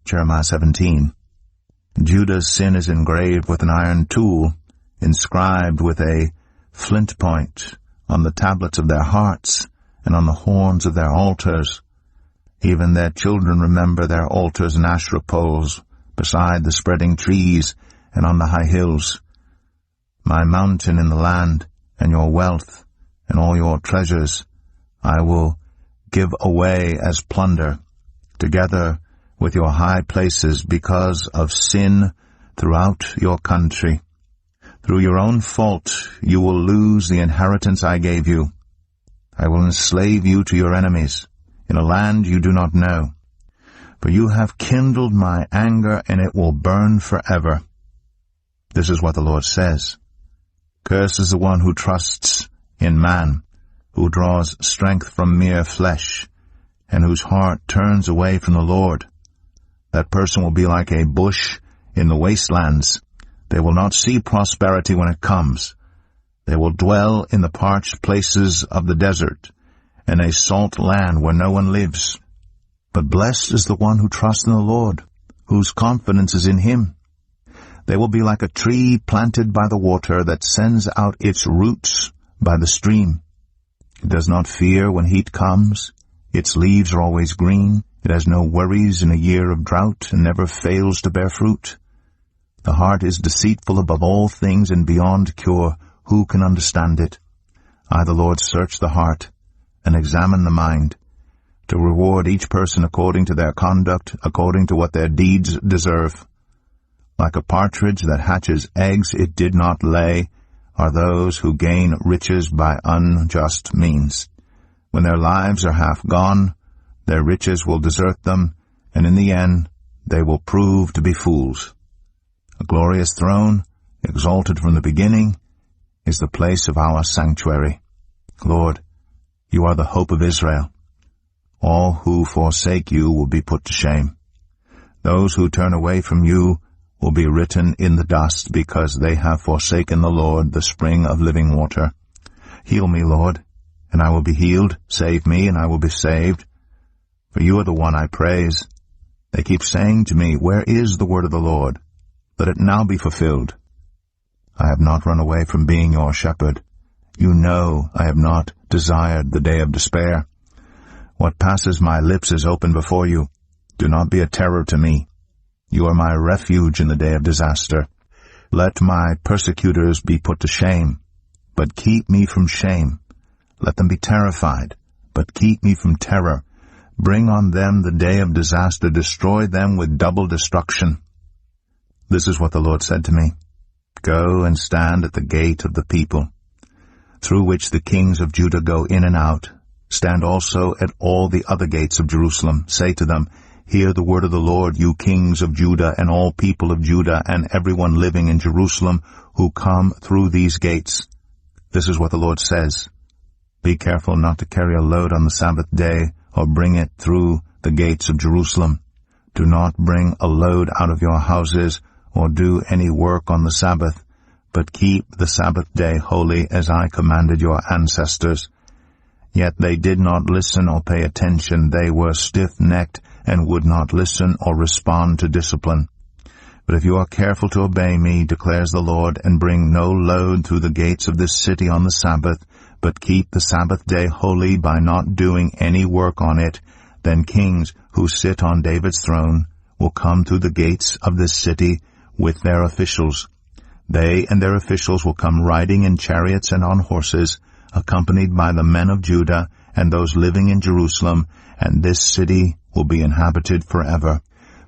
Jeremiah 17. Judah's sin is engraved with an iron tool, inscribed with a flint point on the tablets of their hearts and on the horns of their altars. Even their children remember their altars and Asherah poles beside the spreading trees and on the high hills. My mountain in the land and your wealth and all your treasures I will give away as plunder, together with your high places, because of sin throughout your country. Through your own fault you will lose the inheritance I gave you. I will enslave you to your enemies, in a land you do not know. For you have kindled my anger, and it will burn forever. This is what the Lord says. Cursed is the one who trusts in man, who draws strength from mere flesh, and whose heart turns away from the Lord. That person will be like a bush in the wastelands. They will not see prosperity when it comes. They will dwell in the parched places of the desert, in a salt land where no one lives. But blessed is the one who trusts in the Lord, whose confidence is in him. They will be like a tree planted by the water that sends out its roots by the stream. It does not fear when heat comes. Its leaves are always green. It has no worries in a year of drought and never fails to bear fruit. The heart is deceitful above all things and beyond cure. Who can understand it? I, the Lord, search the heart and examine the mind, to reward each person according to their conduct, according to what their deeds deserve. Like a partridge that hatches eggs it did not lay, are those who gain riches by unjust means. When their lives are half gone, their riches will desert them, and in the end they will prove to be fools. A glorious throne, exalted from the beginning, is the place of our sanctuary. Lord, you are the hope of Israel. All who forsake you will be put to shame. Those who turn away from you will be written in the dust, because they have forsaken the Lord, the spring of living water. Heal me, Lord, and I will be healed. Save me, and I will be saved. For you are the one I praise. They keep saying to me, where is the word of the Lord? Let it now be fulfilled. I have not run away from being your shepherd. You know I have not desired the day of despair. What passes my lips is open before you. Do not be a terror to me. You are my refuge in the day of disaster. Let my persecutors be put to shame, but keep me from shame. Let them be terrified, but keep me from terror. Bring on them the day of disaster. Destroy them with double destruction. This is what the Lord said to me. Go and stand at the gate of the people, through which the kings of Judah go in and out. Stand also at all the other gates of Jerusalem. Say to them, hear the word of the Lord, you kings of Judah, and all people of Judah, and everyone living in Jerusalem who come through these gates. This is what the Lord says. Be careful not to carry a load on the Sabbath day, or bring it through the gates of Jerusalem. Do not bring a load out of your houses, or do any work on the Sabbath, but keep the Sabbath day holy, as I commanded your ancestors. Yet they did not listen or pay attention. They were stiff-necked and would not listen or respond to discipline. But if you are careful to obey me, declares the Lord, and bring no load through the gates of this city on the Sabbath, but keep the Sabbath day holy by not doing any work on it, then kings who sit on David's throne will come through the gates of this city with their officials. They and their officials will come riding in chariots and on horses, accompanied by the men of Judah and those living in Jerusalem, and this city will be inhabited forever.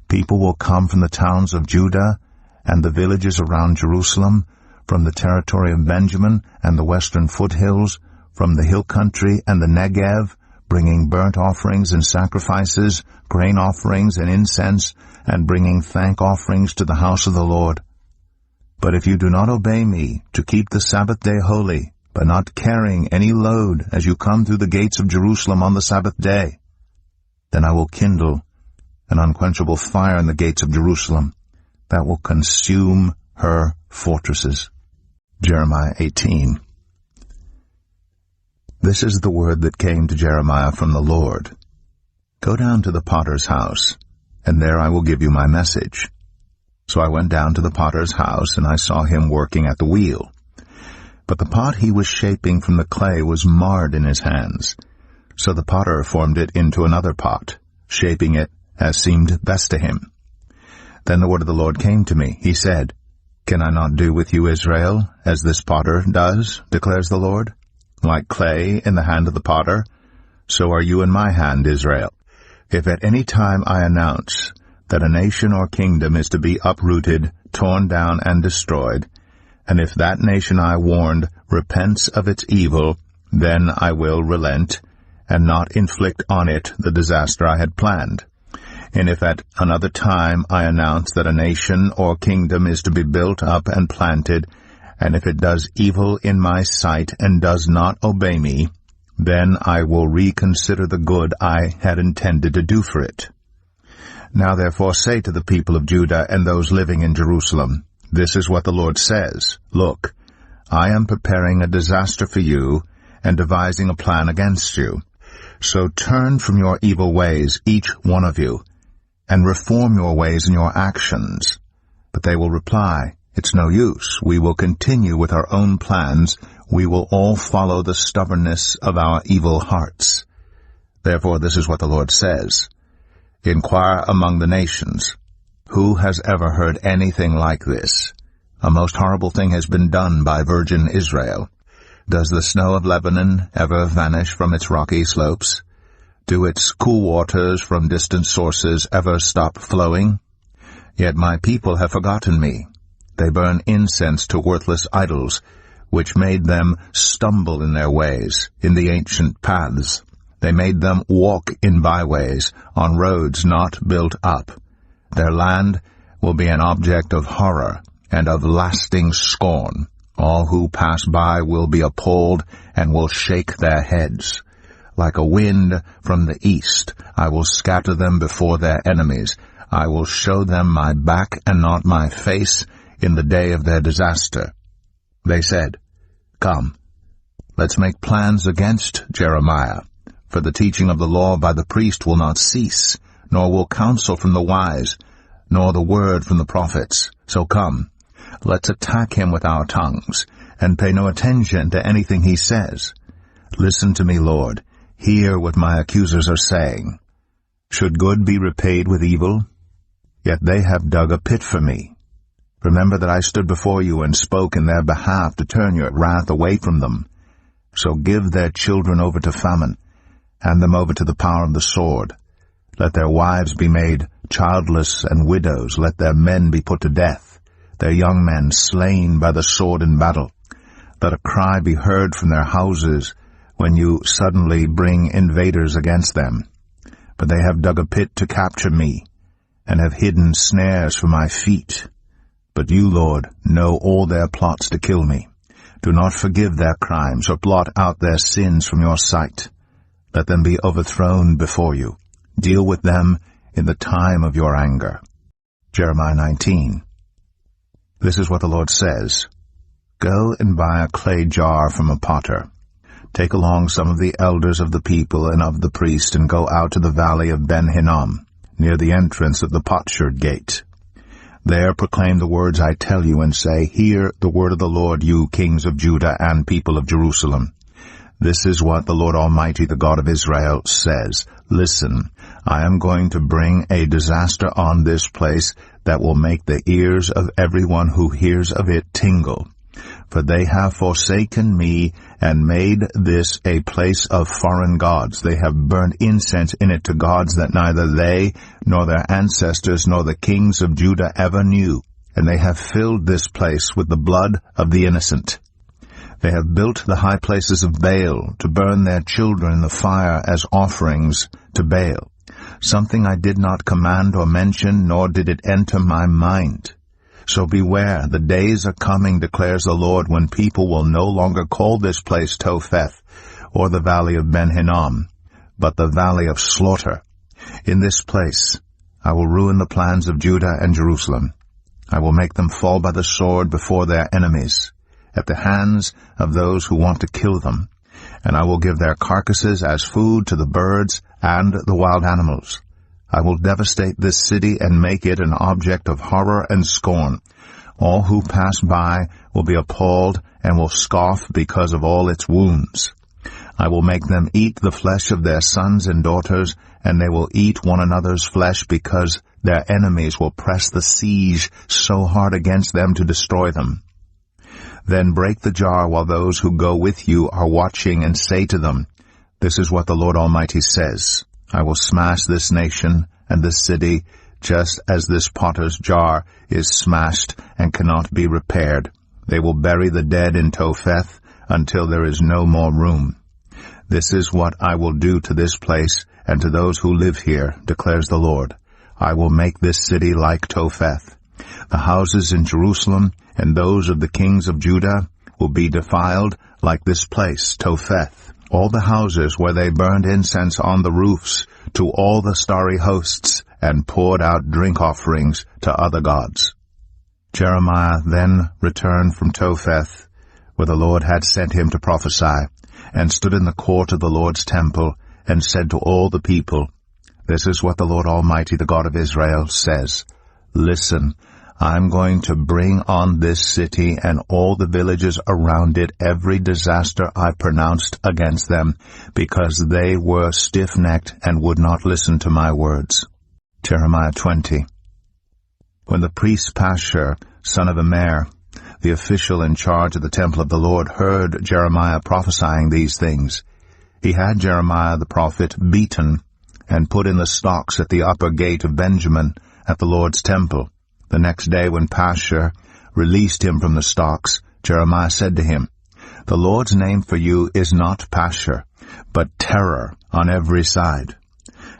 People will come from the towns of Judah and the villages around Jerusalem, from the territory of Benjamin and the western foothills, from the hill country and the Negev, bringing burnt offerings and sacrifices, grain offerings and incense, and bringing thank offerings to the house of the Lord. But if you do not obey me to keep the Sabbath day holy, by not carrying any load as you come through the gates of Jerusalem on the Sabbath day, then I will kindle an unquenchable fire in the gates of Jerusalem that will consume her fortresses. Jeremiah 18. This is the word that came to Jeremiah from the Lord. Go down to the potter's house, and there I will give you my message." So I went down to the potter's house, and I saw him working at the wheel. But the pot he was shaping from the clay was marred in his hands. So the potter formed it into another pot, shaping it as seemed best to him. Then the word of the Lord came to me. He said, "Can I not do with you, Israel, as this potter does, declares the Lord? Like clay in the hand of the potter, so are you in my hand, Israel. If at any time I announce that a nation or kingdom is to be uprooted, torn down, and destroyed, and if that nation I warned repents of its evil, then I will relent, and not inflict on it the disaster I had planned. And if at another time I announce that a nation or kingdom is to be built up and planted, and if it does evil in my sight and does not obey me, then I will reconsider the good I had intended to do for it. Now therefore say to the people of Judah and those living in Jerusalem, This is what the Lord says, Look, I am preparing a disaster for you and devising a plan against you. So turn from your evil ways, each one of you, and reform your ways and your actions." But they will reply, "It's no use. We will continue with our own plans. We will all follow the stubbornness of our evil hearts. Therefore this is what the Lord says. Inquire among the nations. Who has ever heard anything like this? A most horrible thing has been done by virgin Israel. Does the snow of Lebanon ever vanish from its rocky slopes? Do its cool waters from distant sources ever stop flowing? Yet my people have forgotten me. They burn incense to worthless idols, which made them stumble in their ways, in the ancient paths. They made them walk in byways, on roads not built up. Their land will be an object of horror and of lasting scorn. All who pass by will be appalled and will shake their heads. Like a wind from the east, I will scatter them before their enemies. I will show them my back and not my face in the day of their disaster." They said, "Come, let's make plans against Jeremiah. For the teaching of the law by the priest will not cease, nor will counsel from the wise, nor the word from the prophets. So come, let's attack him with our tongues, and pay no attention to anything he says. Listen to me, Lord. Hear what my accusers are saying. Should good be repaid with evil? Yet they have dug a pit for me. Remember that I stood before you and spoke in their behalf to turn your wrath away from them. So give their children over to famine, hand them over to the power of the sword. Let their wives be made childless and widows. Let their men be put to death, their young men slain by the sword in battle. Let a cry be heard from their houses when you suddenly bring invaders against them. For they have dug a pit to capture me, and have hidden snares for my feet. But you, Lord, know all their plots to kill me. Do not forgive their crimes or blot out their sins from your sight. Let them be overthrown before you. Deal with them in the time of your anger." Jeremiah 19. This is what the Lord says. "Go and buy a clay jar from a potter. Take along some of the elders of the people and of the priest, and go out to the valley of Ben-Hinnom, near the entrance of the potsherd gate. There proclaim the words I tell you, and say, Hear the word of the Lord, you kings of Judah and people of Jerusalem. This is what the Lord Almighty, the God of Israel, says. Listen, I am going to bring a disaster on this place that will make the ears of everyone who hears of it tingle. For they have forsaken me and made this a place of foreign gods. They have burned incense in it to gods that neither they nor their ancestors nor the kings of Judah ever knew. And they have filled this place with the blood of the innocent. They have built the high places of Baal to burn their children in the fire as offerings to Baal, something I did not command or mention, nor did it enter my mind. So beware, the days are coming, declares the Lord, when people will no longer call this place Topheth, or the valley of Ben-Hinnom, but the valley of slaughter. In this place I will ruin the plans of Judah and Jerusalem. I will make them fall by the sword before their enemies, at the hands of those who want to kill them, and I will give their carcasses as food to the birds and the wild animals. I will devastate this city and make it an object of horror and scorn. All who pass by will be appalled and will scoff because of all its wounds. I will make them eat the flesh of their sons and daughters, and they will eat one another's flesh because their enemies will press the siege so hard against them to destroy them. Then break the jar while those who go with you are watching, and say to them, This is what the Lord Almighty says. I will smash this nation and this city, just as this potter's jar is smashed and cannot be repaired. They will bury the dead in Topheth until there is no more room. This is what I will do to this place and to those who live here, declares the Lord. I will make this city like Topheth. The houses in Jerusalem and those of the kings of Judah will be defiled like this place, Topheth. All the houses where they burned incense on the roofs to all the starry hosts and poured out drink offerings to other gods. Jeremiah then returned from Topheth, where the Lord had sent him to prophesy, and stood in the court of the Lord's temple, and said to all the people, This is what the Lord Almighty, the God of Israel, says. Listen, I'm going to bring on this city and all the villages around it every disaster I pronounced against them, because they were stiff-necked and would not listen to my words. Jeremiah 20. When the priest Pashur, son of Immer, the official in charge of the temple of the Lord, heard Jeremiah prophesying these things, he had Jeremiah the prophet beaten and put in the stocks at the upper gate of Benjamin at the Lord's temple. The next day when Pashur released him from the stocks, Jeremiah said to him, The Lord's name for you is not Pashur, but terror on every side.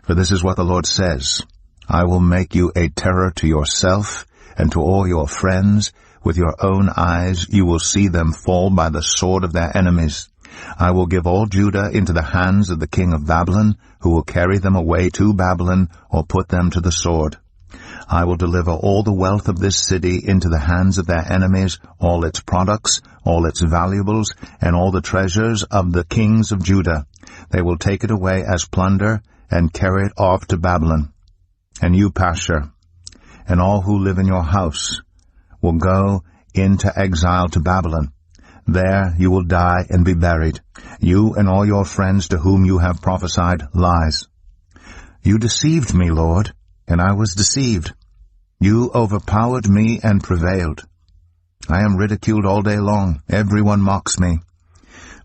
For this is what the Lord says, I will make you a terror to yourself and to all your friends. With your own eyes you will see them fall by the sword of their enemies. I will give all Judah into the hands of the king of Babylon, who will carry them away to Babylon or put them to the sword. I will deliver all the wealth of this city into the hands of their enemies, all its products, all its valuables, and all the treasures of the kings of Judah. They will take it away as plunder and carry it off to Babylon. And you, Pashur, and all who live in your house will go into exile to Babylon. There you will die and be buried, you and all your friends to whom you have prophesied lies. You deceived me, Lord, and I was deceived. You overpowered me and prevailed. I am ridiculed all day long. Everyone mocks me.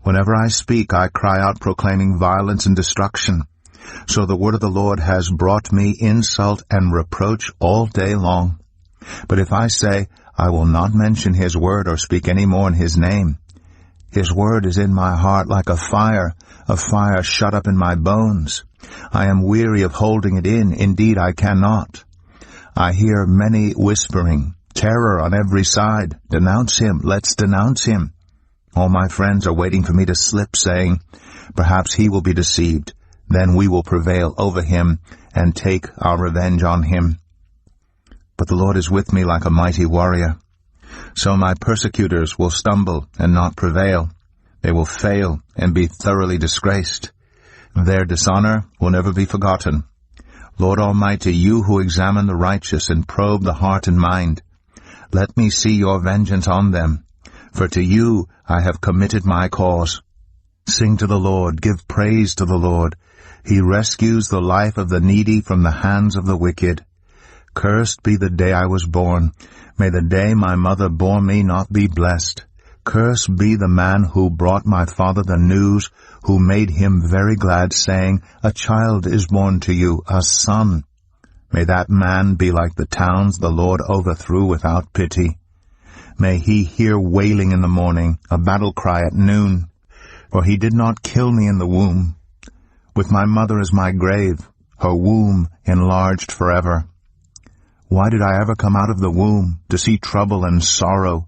Whenever I speak, I cry out proclaiming violence and destruction. So the word of the Lord has brought me insult and reproach all day long. But if I say, I will not mention his word or speak any more in his name, his word is in my heart like a fire shut up in my bones. I am weary of holding it in. Indeed, I cannot. I hear many whispering, terror on every side. Denounce him. Let's denounce him. All my friends are waiting for me to slip, saying, Perhaps he will be deceived. Then we will prevail over him and take our revenge on him. But the Lord is with me like a mighty warrior. So my persecutors will stumble and not prevail. They will fail and be thoroughly disgraced. Their dishonor will never be forgotten. Lord Almighty, you who examine the righteous and probe the heart and mind, let me see your vengeance on them, for to you I have committed my cause. Sing to the Lord, give praise to the Lord. He rescues the life of the needy from the hands of the wicked. Cursed be the day I was born. May the day my mother bore me not be blessed. Cursed be the man who brought my father the news, who made him very glad, saying, A child is born to you, a son. May that man be like the towns the Lord overthrew without pity. May he hear wailing in the morning, a battle cry at noon. For he did not kill me in the womb. With my mother is my grave, her womb enlarged forever. Why did I ever come out of the womb, to see trouble and sorrow,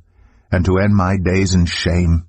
and to end my days in shame?